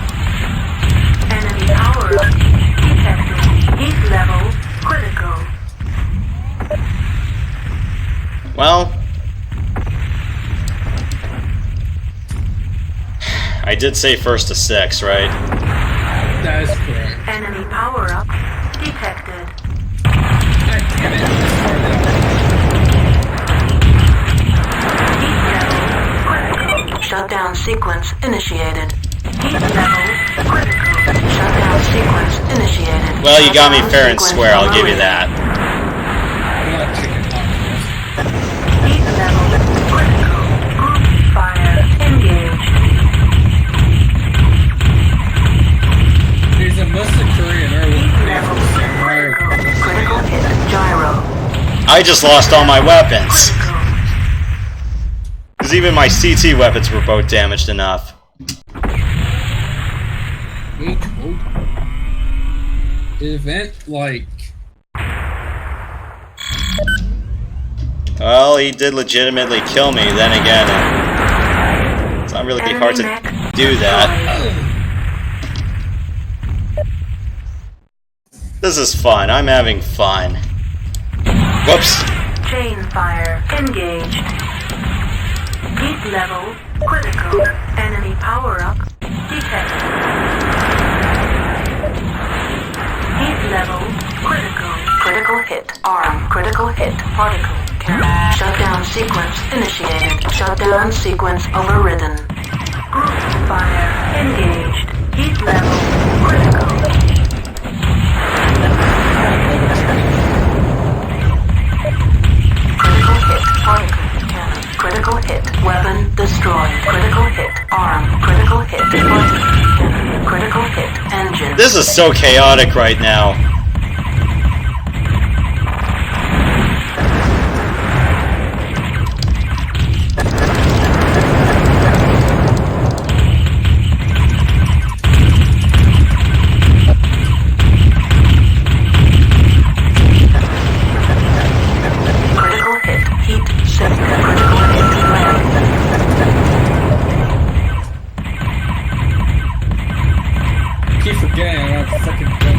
Enemy power up detected. Heat level critical.
Well, I did say first to 6, right?
That is correct.
Enemy power up detected.
God damn it.
Heat level critical. Shutdown sequence initiated. Heat level critical. Shutdown sequence initiated.
Well, you got me
Shutdown
fair and
sequence
square, I'll give you
overridden.
that.
Heat level critical. Group fire engaged.
There's a Musakuri early.
Heat level critical. Critical hit gyro.
I just lost all my weapons.
Critical.
Because even my CT weapons were both damaged enough.
Wait, hold on. Event, like...
Well, he did legitimately kill me, then again, it's not really hard to do that. This is fun, I'm having fun. Whoops.
Chain fire engaged. Heat level critical. Enemy power up detected. Heat level critical. Critical hit. Arm. Critical hit. Particle. Cannon. Shutdown sequence initiated. Shutdown sequence overridden. Group fire engaged. Heat level critical. Critical hit. Particle. Cannon. Critical hit. Weapon destroyed. Critical hit. Arm. Critical hit. Particle. Cannon. Critical hit. Engine.
This is so chaotic right now.
Critical hit. Heat sink. Critical hit. Lag.
Keep forgetting I don't have fucking gun.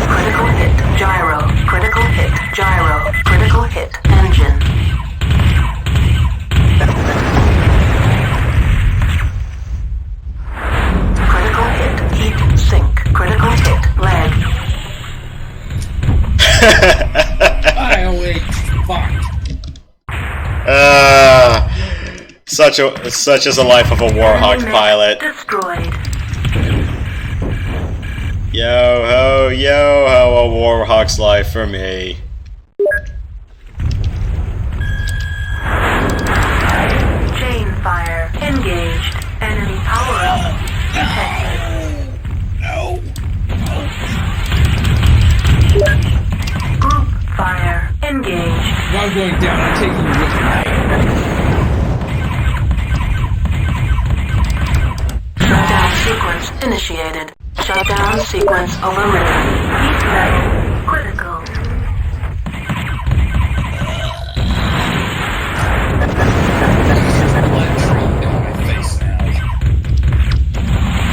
Critical hit. Gyro. Critical hit. Gyro. Critical hit. Engine. Critical hit. Heat sink. Critical hit. Lag.
IOH. Fuck.
Such is the life of a Warhawk
Enemy
pilot.
destroyed.
Yo ho, a Warhawk's life for me.
Chain fire engaged. Enemy power up detected.
No.
Group fire engaged.
If I'm going down, I'm taking you with me.
Shutdown sequence initiated. Shutdown sequence overridden. Heat level critical.
Blood drop down my face now.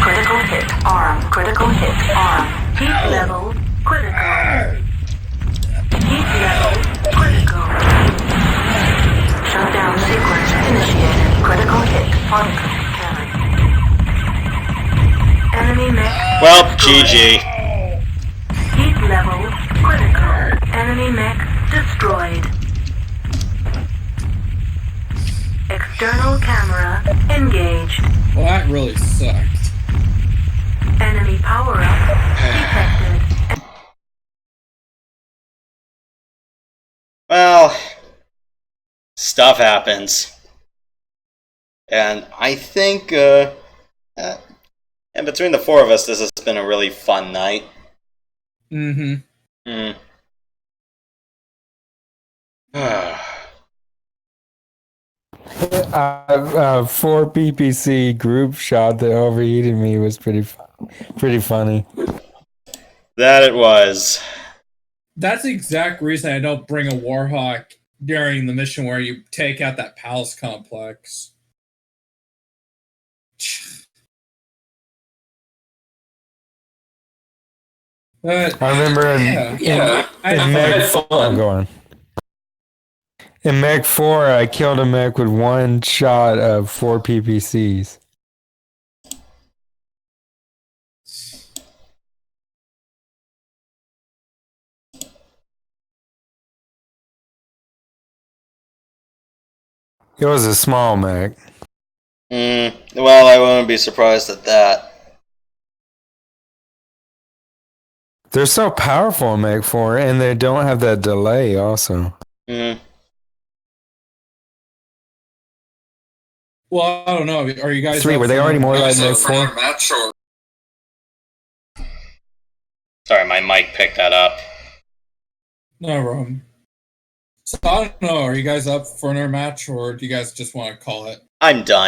Critical hit. Arm. Critical hit. Arm. Heat level critical. Heat level critical. Shutdown sequence initiated. Critical hit. Particle cannon. Enemy mech.
Well,
destroyed.
GG.
Heat level critical. Enemy mech destroyed. External camera engaged.
Well, that really sucked.
Enemy power-up detected.
Well, stuff happens. And I think, and between the four of us, this has been a really fun night.
Mm-hmm.
Four PPC group shot that overheated me was pretty funny.
That it was.
That's the exact reason I don't bring a Warhawk during the mission where you take out that palace complex. But,
I remember in Mech 4, go on. In Mech 4, I killed a mech with one shot of 4 PPCs. It was a small mech.
Well, I wouldn't be surprised at that.
They're so powerful in Mech 4, and they don't have that delay also.
Well, I don't know. Are you guys
3, were they already more like Mech 4?
Sorry, my mic picked that up.
No problem. So I don't know. Are you guys up for another match, or do you guys just want to call it?
I'm done.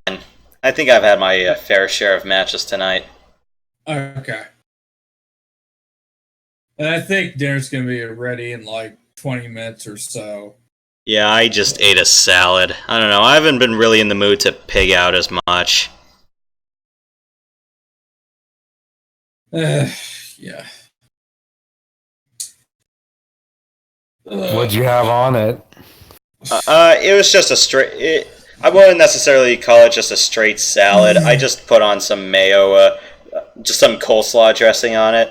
I think I've had my fair share of matches tonight.
Okay. And I think dinner's going to be ready in like 20 minutes or so.
Yeah, I just ate a salad. I don't know. I haven't been really in the mood to pig out as much.
Yeah.
What'd you have on it?
It was just a straight... I wouldn't necessarily call it just a straight salad. I just put on some mayo, just some coleslaw dressing on it.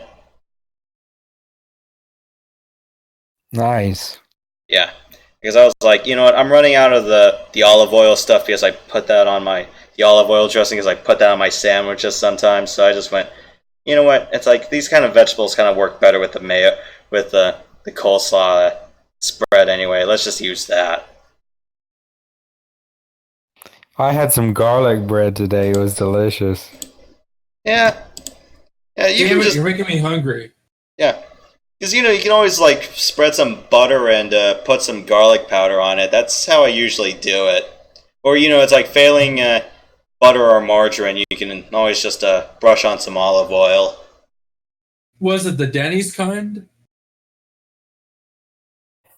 Nice.
Yeah. Because I was like, you know what, I'm running out of the olive oil stuff because I put that on the olive oil dressing because I put that on my sandwiches sometimes. So I just went, you know what, it's like these kind of vegetables kind of work better with the mayo, with the coleslaw spread anyway. Let's just use that.
I had some garlic bread today. It was delicious.
Yeah. Yeah,
You're making me hungry.
Yeah. Because, you know, you can always, like, spread some butter and put some garlic powder on it. That's how I usually do it. Or, you know, it's like failing butter or margarine. You can always just brush on some olive oil.
Was it the Denny's kind?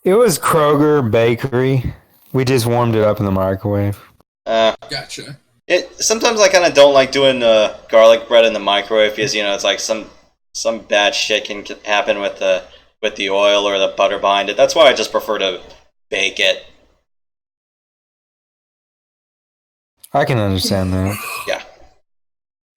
It was Kroger Bakery. We just warmed it up in the microwave.
Gotcha.
Sometimes I kind of don't like doing garlic bread in the microwave because, you know, it's like some bad shit can happen with the oil or the butter behind it. That's why I just prefer to bake it.
I can understand that.
Yeah.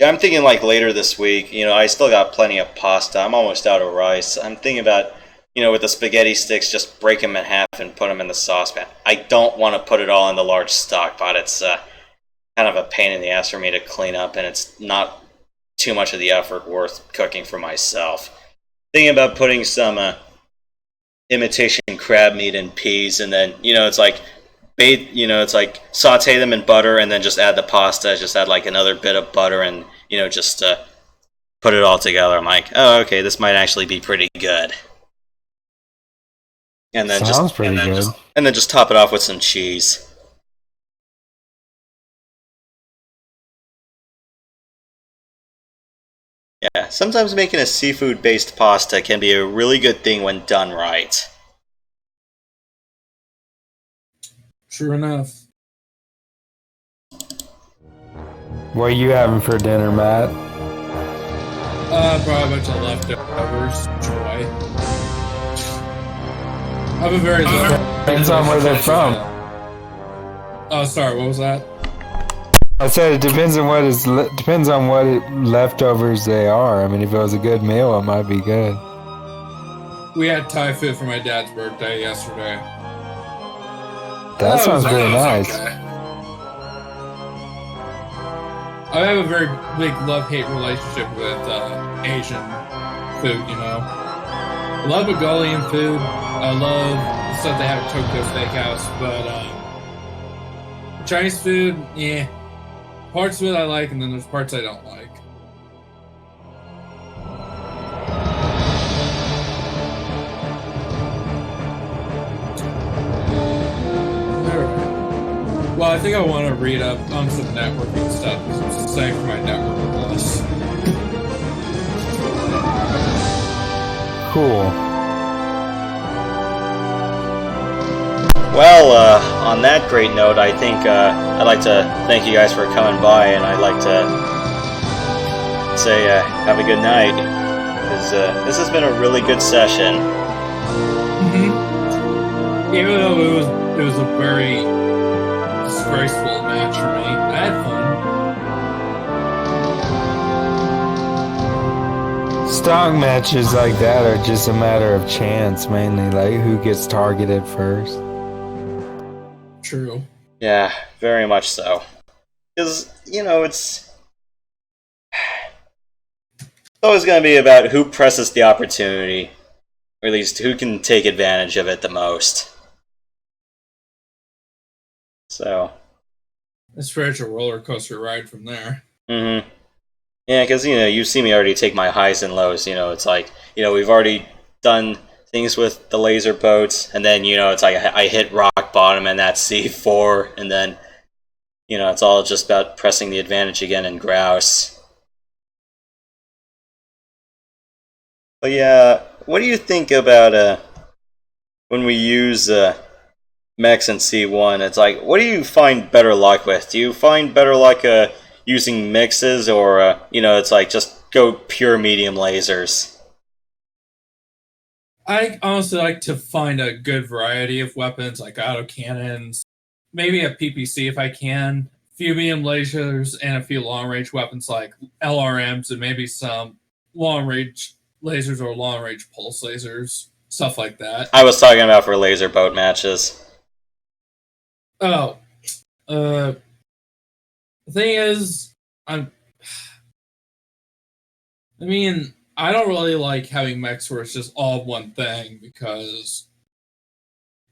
Yeah, I'm thinking like later this week, you know, I still got plenty of pasta. I'm almost out of rice. I'm thinking about, you know, with the spaghetti sticks, just break them in half and put them in the saucepan. I don't want to put it all in the large stock pot. It's kind of a pain in the ass for me to clean up, and it's not too much of the effort worth cooking for myself. Thinking about putting some imitation crab meat and peas, and then, you know, it's like saute them in butter and then just add the pasta, just add like another bit of butter and, you know, just put it all together. I'm like, oh, okay, this might actually be pretty good. And then
Sounds pretty good.
And then just top it off with some cheese. Yeah, sometimes making a seafood-based pasta can be a really good thing when done right.
True enough.
What are you having for dinner, Matt?
Probably a bunch of leftovers. Joy. I'm a very
Depends on where they're from.
Oh, sorry. What was that?
I said it depends on what leftovers they are. I mean, if it was a good meal, it might be good.
We had Thai food for my dad's birthday yesterday.
That sounds very nice.
Okay. I have a very big love-hate relationship with Asian food, you know. I love Mongolian food. I love the stuff they have at Tokyo Steakhouse, but Chinese food, yeah. Parts of it I like, and then there's parts I don't like. Well, I think I want to read up on some networking stuff because it's the same for my network plus.
Cool.
Well, on that great note, I think I'd like to thank you guys for coming by, and I'd like to say have a good night. Because this has been a really good session.
Mm-hmm. Even though it was a very disgraceful match for me, I had fun.
Stock matches like that are just a matter of chance, mainly, like who gets targeted first.
True.
Yeah, very much so. Because, you know, it's always going to be about who presses the opportunity, or at least who can take advantage of it the most. So.
It's very much a roller coaster ride from there.
Mm-hmm. Yeah, because, you know, you've seen me already take my highs and lows. You know, it's like, you know, we've already done things with the laser boats, and then, you know, it's like I hit rock bottom and that's C4, and then, you know, it's all just about pressing the advantage again in grouse. But yeah, what do you think about when we use mechs in C1? It's like, what do you find better luck with? Do you find better luck using mixes, or you know, it's like just go pure medium lasers?
I honestly like to find a good variety of weapons, like autocannons, maybe a PPC if I can, a few medium lasers, and a few long-range weapons like LRMs, and maybe some long-range lasers or long-range pulse lasers, stuff like that.
I was talking about for laser boat matches.
Oh, the thing is, I mean, I don't really like having mechs where it's just all one thing because,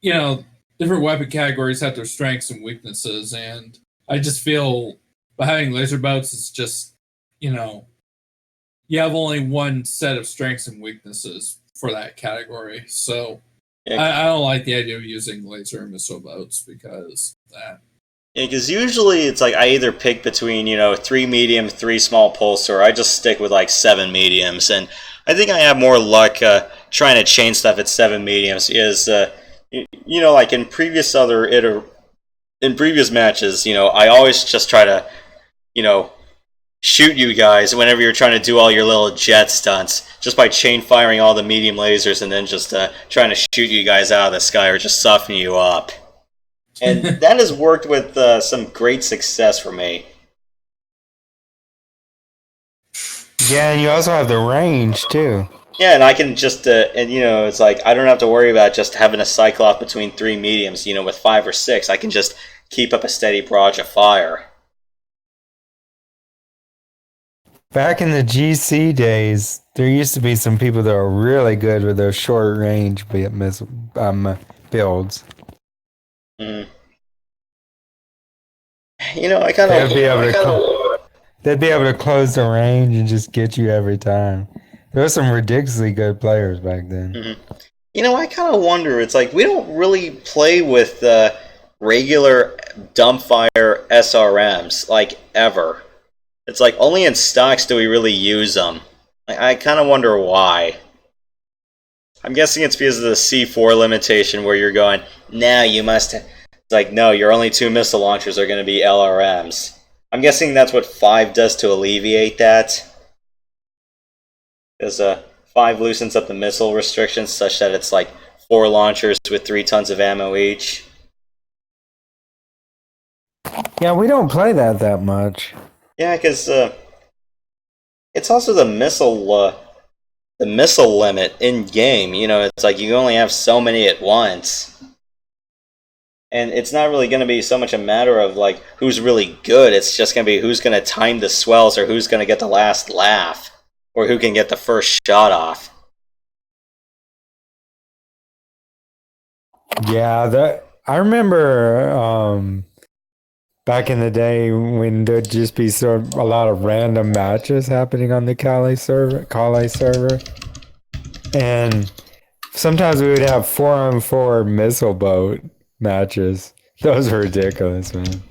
you know, different weapon categories have their strengths and weaknesses, and I just feel by having laser boats, it's just, you know, you have only one set of strengths and weaknesses for that category. So
Yeah.
I don't like the idea of using laser and missile boats because of that.
Yeah, because usually it's like I either pick between, you know, 3 medium, 3 small pulse, or I just stick with like 7 mediums. And I think I have more luck trying to chain stuff at 7 mediums. Is you know, like in previous matches, you know, I always just try to, you know, shoot you guys whenever you're trying to do all your little jet stunts, just by chain firing all the medium lasers and then just trying to shoot you guys out of the sky or just soften you up. And that has worked with some great success for me.
Yeah, and you also have the range, too.
Yeah, and I can just, and you know, it's like I don't have to worry about just having a cyclops between 3 mediums. You know, with 5 or 6, I can just keep up a steady barrage of fire.
Back in the GC days, there used to be some people that were really good with those short range builds.
Mm. You know, I kind of...
They'd be able to close the range and just get you every time. There were some ridiculously good players back then.
Mm-hmm. You know, I kind of wonder, it's like we don't really play with regular dumbfire SRMs, like, ever. It's like only in stocks do we really use them. I kind of wonder why. I'm guessing it's because of the C4 limitation where you're going, no, you must... It's like, no, your only 2 missile launchers are going to be LRMs. I'm guessing that's what 5 does to alleviate that. Because 5 loosens up the missile restrictions such that it's like 4 launchers with 3 tons of ammo each.
Yeah, we don't play that much.
Yeah, because it's also the missile limit in game. You know, it's like you only have so many at once. And it's not really going to be so much a matter of like who's really good. It's just going to be who's going to time the swells, or who's going to get the last laugh, or who can get the first shot off.
Yeah, I remember back in the day when there'd just be a lot of random matches happening on the Kali server, and sometimes we would have 4-on-4 missile boat matches. Those were ridiculous, man.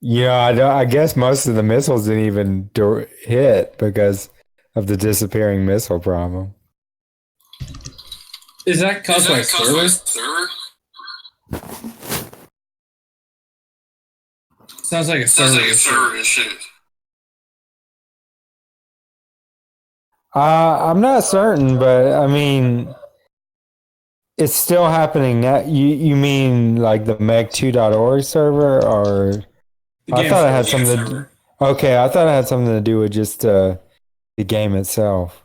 Yeah, I guess most of the missiles didn't even hit because of the disappearing missile problem.
Is that caused by server? Sounds like a server issue.
I'm not certain, but I mean, it's still happening now. You mean like the Mech 2.org server, or I thought it had something to do. Okay, I thought it had something to do with just the game itself.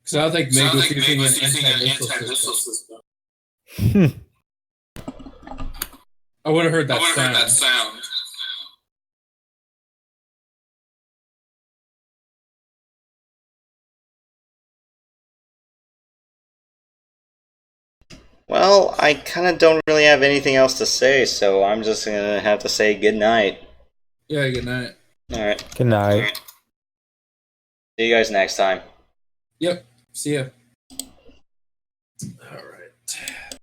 Because I don't think Meg was using an anti-missile system. I would have heard that sound.
Well, I kind of don't really have anything else to say, so I'm just going to have to say good night.
Yeah, good night.
All right.
Good night.
See you guys next time.
Yep. See ya. All right.